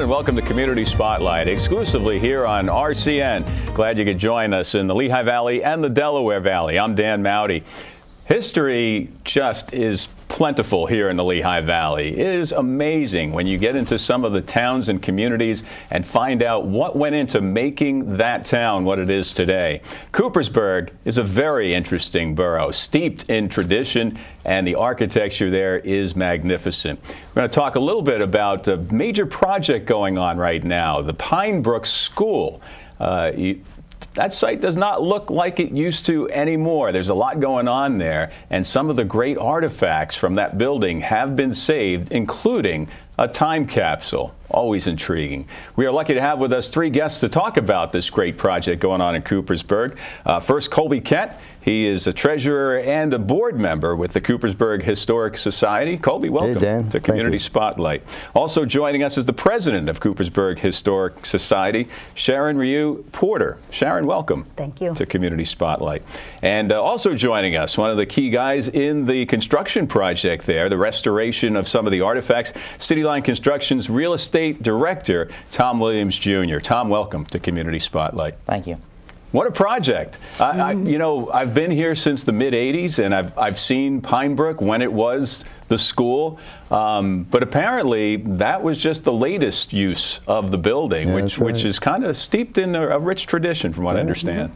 and welcome to Community Spotlight, exclusively here on RCN. Glad you could join us in the Lehigh Valley and the Delaware Valley. I'm Dan Mowdy. History just is plentiful here in the Lehigh Valley. It is amazing when you get into some of the towns and communities and find out what went into making that town what it is today. Coopersburg is a very interesting borough, steeped in tradition, and the architecture there is magnificent. We're going to talk a little bit about a major project going on right now, the Pine Brook School. That site does not look like it used to anymore. There's a lot going on there, and some of the great artifacts from that building have been saved, including a time capsule. Always intriguing. We are lucky to have with us three guests to talk about this great project going on in Coopersburg. First, Colby Kent. He is a treasurer and a board member with the Coopersburg Historic Society. Colby, welcome to Community Spotlight. Also joining us is the president of Coopersburg Historic Society, Sharon Ryu Porter. Sharon, welcome. Thank you. To Community Spotlight. And also joining us, one of the key guys in the construction project there, the restoration of some of the artifacts, City Line Construction's real estate director, Tom Williams Jr. Tom, welcome to Community Spotlight. Thank you. What a project. You know, I've been here since the mid-'80s, and I've seen Pine Brook when it was the school, but apparently that was just the latest use of the building, which is kind of steeped in a rich tradition, from what I understand.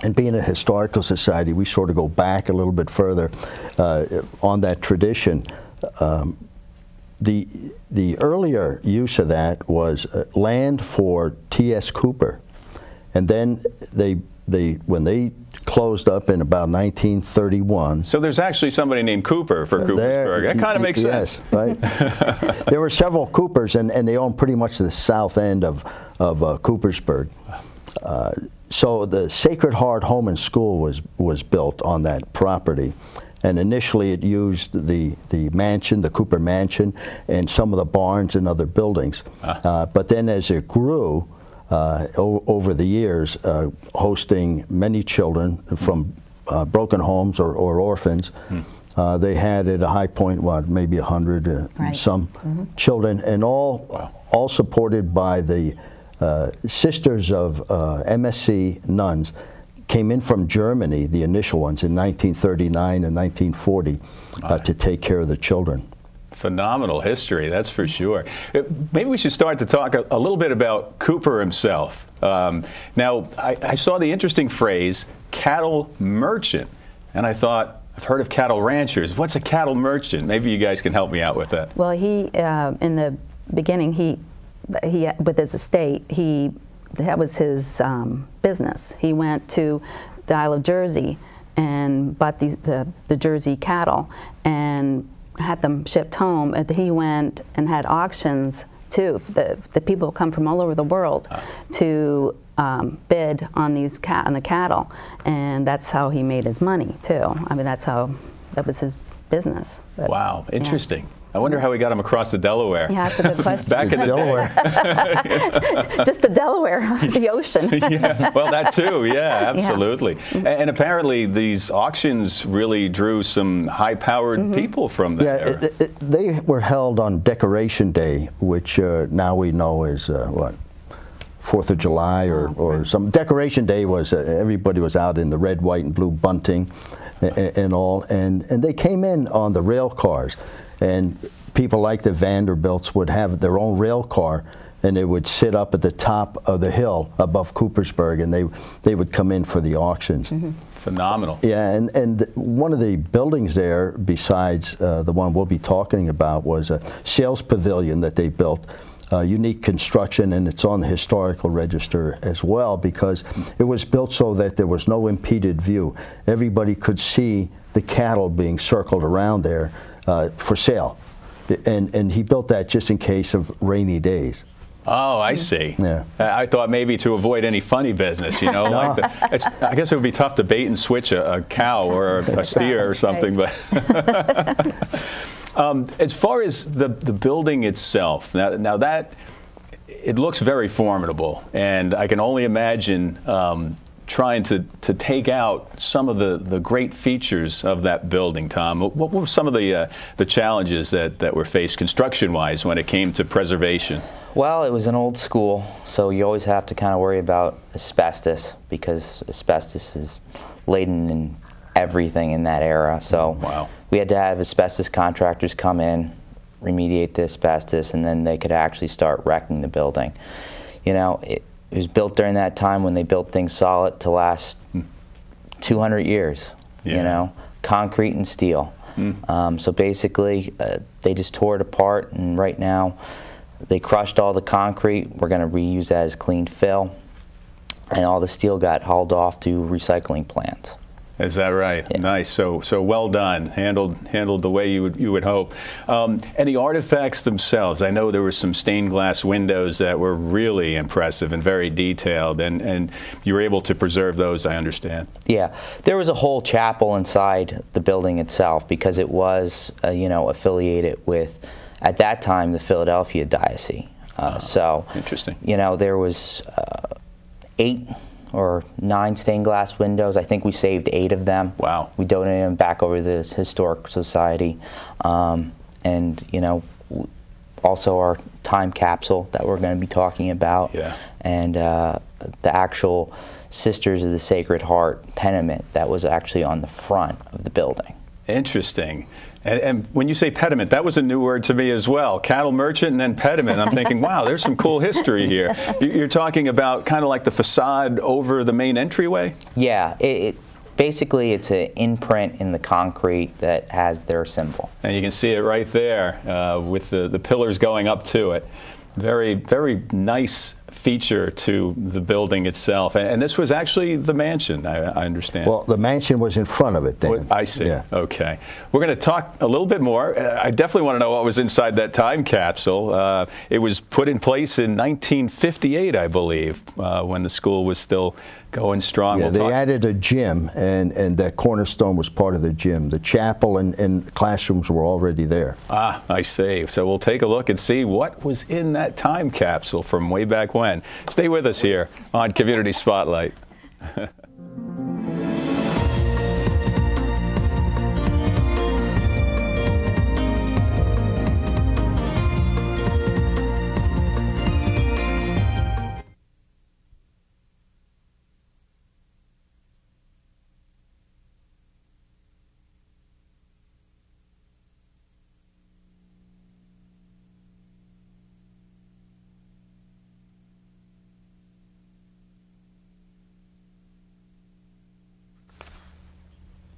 And being a historical society, we sort of go back a little bit further on that tradition. The earlier use of that was land for T.S. Cooper, and then when they closed up in about 1931. So there's actually somebody named Cooper for Coopersburg. That kind of makes sense. Right. There were several Coopers, and they owned pretty much the south end of Coopersburg. So the Sacred Heart Home and School was built on that property. And initially it used the mansion, the Cooper Mansion, and some of the barns and other buildings. But then as it grew over the years, hosting many children from broken homes or orphans, they had at a high point, what, maybe 100 some children, and all supported by the Sisters of MSC nuns. Came in from Germany, the initial ones, in 1939 and 1940 to take care of the children. Phenomenal history, that's for sure. Maybe we should start to talk a little bit about Cooper himself. Now, I saw the interesting phrase, cattle merchant, and I thought, I've heard of cattle ranchers. What's a cattle merchant? Maybe you guys can help me out with that. Well, he, in the beginning, he with his estate, that was his business. He went to the Isle of Jersey and bought the Jersey cattle and had them shipped home. And he went and had auctions too. The people come from all over the world to bid on the cattle, and that's how he made his money too. I mean, that was his business. But, wow, interesting. Yeah. I wonder how we got him across the Delaware. Yeah, that's a good question. Back in the Delaware. Just the Delaware, the ocean. Yeah, well, that too, yeah, absolutely. Yeah. And apparently these auctions really drew some high-powered people from there. Yeah, they were held on Decoration Day, which now we know is, what, 4th of July or some. Decoration Day was, everybody was out in the red, white, and blue bunting and all, and they came in on the rail cars. And people like the Vanderbilts would have their own rail car, and they would sit up at the top of the hill above Coopersburg, and they would come in for the auctions. Phenomenal. Yeah, and one of the buildings there, besides the one we'll be talking about, was a sales pavilion that they built. Unique construction, and it's on the historical register as well, because it was built so that there was no impeded view. Everybody could see the cattle being circled around there for sale, and he built that just in case of rainy days. Oh, I see. Yeah. I thought maybe to avoid any funny business, you know. Like I guess it would be tough to bait and switch a cow or a steer or something. But as far as the building itself, now that it looks very formidable, and I can only imagine trying to take out some of the great features of that building, Tom. What were some of the challenges that were faced construction-wise when it came to preservation? Well, it was an old school, so you always have to kind of worry about asbestos, because asbestos is laden in everything in that era. So wow. We had to have asbestos contractors come in, remediate the asbestos, and then they could actually start wrecking the building. You know, it was built during that time when they built things solid to last 200 years, yeah. you know, concrete and steel. So basically, they just tore it apart, and right now, they crushed all the concrete. We're going to reuse that as clean fill, and all the steel got hauled off to recycling plants. Is that right? Yeah. Nice. So well done. Handled the way you would hope. And the artifacts themselves. I know there were some stained glass windows that were really impressive and very detailed, and you were able to preserve those, I understand. Yeah, there was a whole chapel inside the building itself, because it was you know, affiliated with, at that time, the Philadelphia Diocese. So interesting. You know, there was 8 or 9 stained glass windows. I think we saved 8 of them. Wow. We donated them back over to the Historic Society. And, you know, also our time capsule that we're going to be talking about. Yeah. And the actual Sisters of the Sacred Heart pediment that was actually on the front of the building. Interesting. And when you say pediment, that was a new word to me as well. Cattle merchant and then pediment. I'm thinking, wow, there's some cool history here. You're talking about kind of like the facade over the main entryway? Yeah, basically it's an imprint in the concrete that has their symbol. And you can see it right there with the pillars going up to it. Very, very nice feature to the building itself. And this was actually the mansion, I understand. Well, the mansion was in front of it then. Well, I see. Yeah. Okay. We're going to talk a little bit more. I definitely want to know what was inside that time capsule. It was put in place in 1958, I believe, when the school was still going strong. Yeah, they added a gym, and that cornerstone was part of the gym. The chapel and classrooms were already there. Ah, I see. So we'll take a look and see what was in that time capsule from way back when. Stay with us here on Community Spotlight.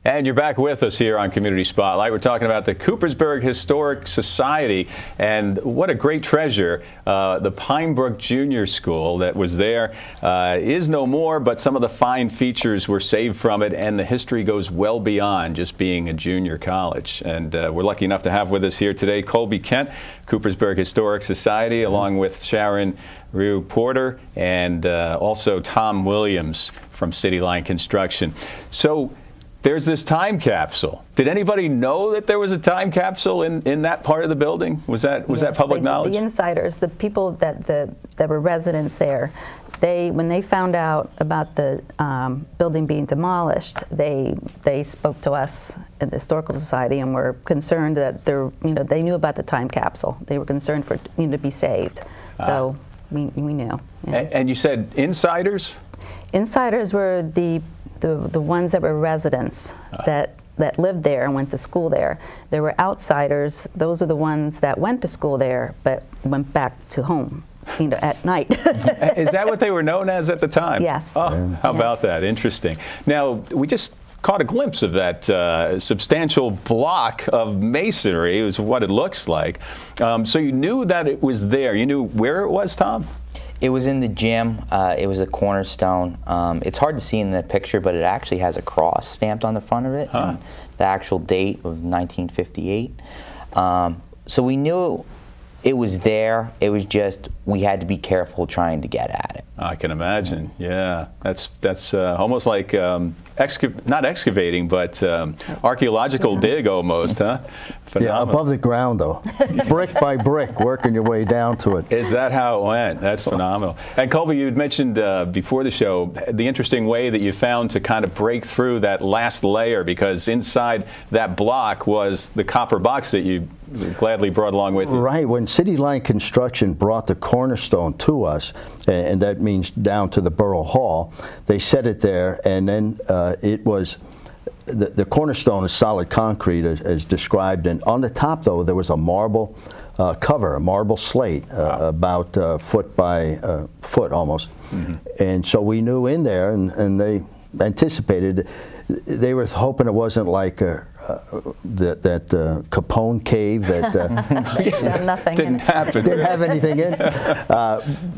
And you're back with us here on Community Spotlight. We're talking about the Coopersburg Historic Society, and what a great treasure. The Pinebrook Junior School that was there is no more, but some of the fine features were saved from it, and the history goes well beyond just being a junior college. And we're lucky enough to have with us here today Colby Kent, Coopersburg Historic Society, along with Sharon Rue Porter, and also Tom Williams from City Line Construction. So there's this time capsule. Did anybody know that there was a time capsule in that part of the building? Was that public knowledge? The insiders, the people that were residents there, when they found out about the building being demolished, they spoke to us at the Historical Society and were concerned that they knew about the time capsule. They were concerned for it to be saved. So we knew. Yeah. And you said insiders? Insiders were the ones that were residents that lived there and went to school there. There were outsiders. Those are the ones that went to school there but went back to home, at night. Is that what they were known as at the time? Yes. Oh, how about that? Interesting. Now, we just caught a glimpse of that substantial block of masonry, is what it looks like. So you knew that it was there. You knew where it was, Tom? It was in the gym. It was a cornerstone. It's hard to see in the picture, but it actually has a cross stamped on the front of it. And the actual date of 1958. So we knew it was there. It was just we had to be careful trying to get at it. I can imagine. Yeah, that's almost like not excavating, but archaeological dig almost, huh? Phenomenal. Yeah, above the ground, though. Brick by brick, working your way down to it. Is that how it went? That's phenomenal. And Colby, you had mentioned before the show the interesting way that you found to kind of break through that last layer, because inside that block was the copper box that you gladly brought along with you. Right. When City Line Construction brought the cornerstone to us, and that means down to the Borough Hall, they set it there, and then it was... The cornerstone is solid concrete as described, and on the top, though, there was a marble cover, a marble slate, about a foot by foot almost. And so we knew in there, and they anticipated, they were hoping it wasn't like that Capone cave that Didn't happen. Didn't have anything in.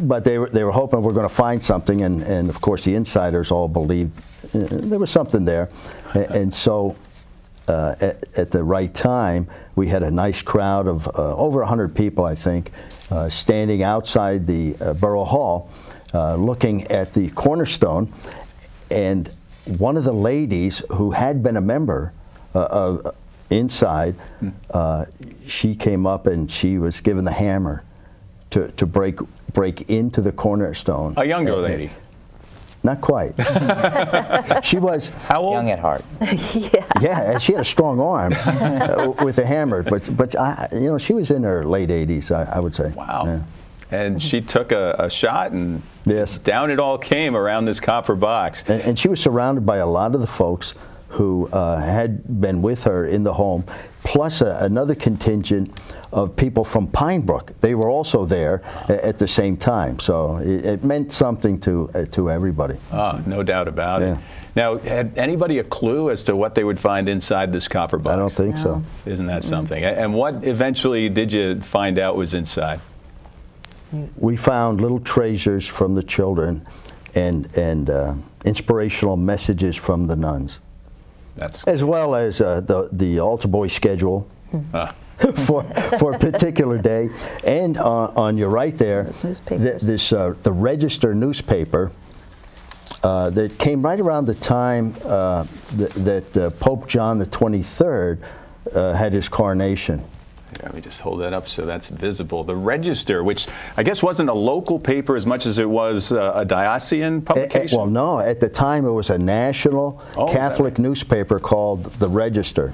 But they were hoping we're going to find something, and of course the insiders all believed there was something there. And so at the right time, we had a nice crowd of over 100 people, I think, standing outside the Borough Hall looking at the cornerstone. And one of the ladies who had been a member inside, she came up and she was given the hammer to break into the cornerstone. A younger lady. Not quite. She was... How old? Young at heart. Yeah, she had a strong arm with a hammer, but you know, she was in her late 80s, I would say. Wow. Yeah. And she took a shot, and yes, down it all came around this copper box. And she was surrounded by a lot of the folks who had been with her in the home, plus another contingent of people from Pine Brook. They were also there at the same time, so it meant something to everybody. Oh, no doubt about it. Now, had anybody a clue as to what they would find inside this copper box? I don't think so. Isn't that something? And what eventually did you find out was inside? We found little treasures from the children and inspirational messages from the nuns. That's as well as the altar boy schedule for a particular day. And on your right there, the Register newspaper that came right around the time that Pope John the 23rd had his coronation. Let me just hold that up so that's visible. The Register, which I guess wasn't a local paper as much as it was a diocesan publication? Well, no. At the time, it was a national Catholic newspaper called The Register.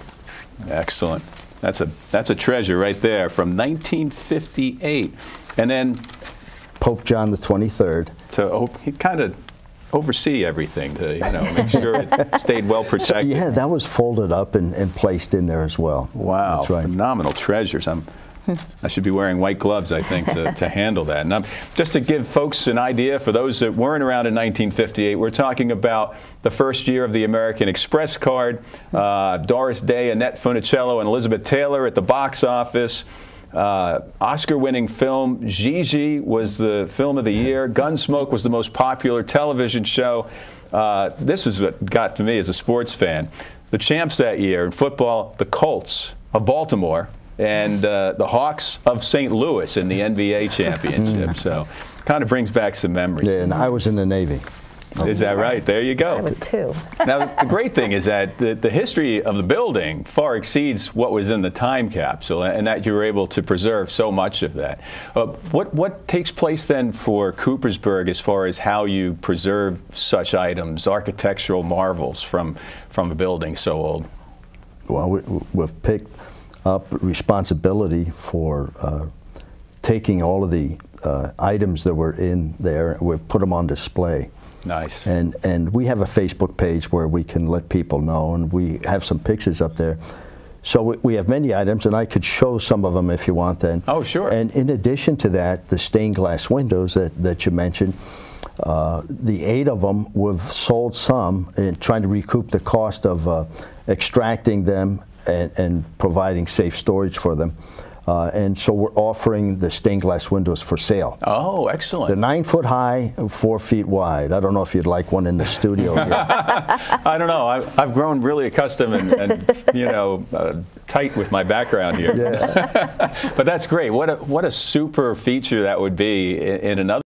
Excellent. That's a treasure right there from 1958. And then Pope John the 23rd. So he kind of oversee everything to, you know, make sure it stayed well protected. So, yeah, that was folded up and placed in there as well. Wow, that's right. Phenomenal treasures. I should be wearing white gloves, I think, to handle that. And just to give folks an idea, for those that weren't around in 1958, we're talking about the first year of the American Express card. Doris Day, Annette Funicello, and Elizabeth Taylor at the box office. Oscar-winning film Gigi was the film of the year. Gunsmoke was the most popular television show. This is what got to me as a sports fan. The champs that year in football, the Colts of Baltimore and the Hawks of St. Louis in the NBA championship. So kind of brings back some memories. Yeah, and I was in the Navy. Is that right? There you go. I was too. Now, the great thing is that the history of the building far exceeds what was in the time capsule, and that you were able to preserve so much of that. What takes place then for Coopersburg as far as how you preserve such items, architectural marvels from a building so old? Well, we've picked up responsibility for taking all of the items that were in there, and we've put them on display. Nice. And we have a Facebook page where we can let people know, and we have some pictures up there. So we have many items, and I could show some of them if you want then. Oh, sure. And in addition to that, the stained glass windows that you mentioned, the 8 of them, we've sold some in trying to recoup the cost of extracting them and providing safe storage for them. And so we're offering the stained glass windows for sale. Oh, excellent. They're 9 foot high, 4 feet wide. I don't know if you'd like one in the studio here. I don't know. I've grown really accustomed and you know, tight with my background here. Yeah. But that's great. What a super feature that would be in another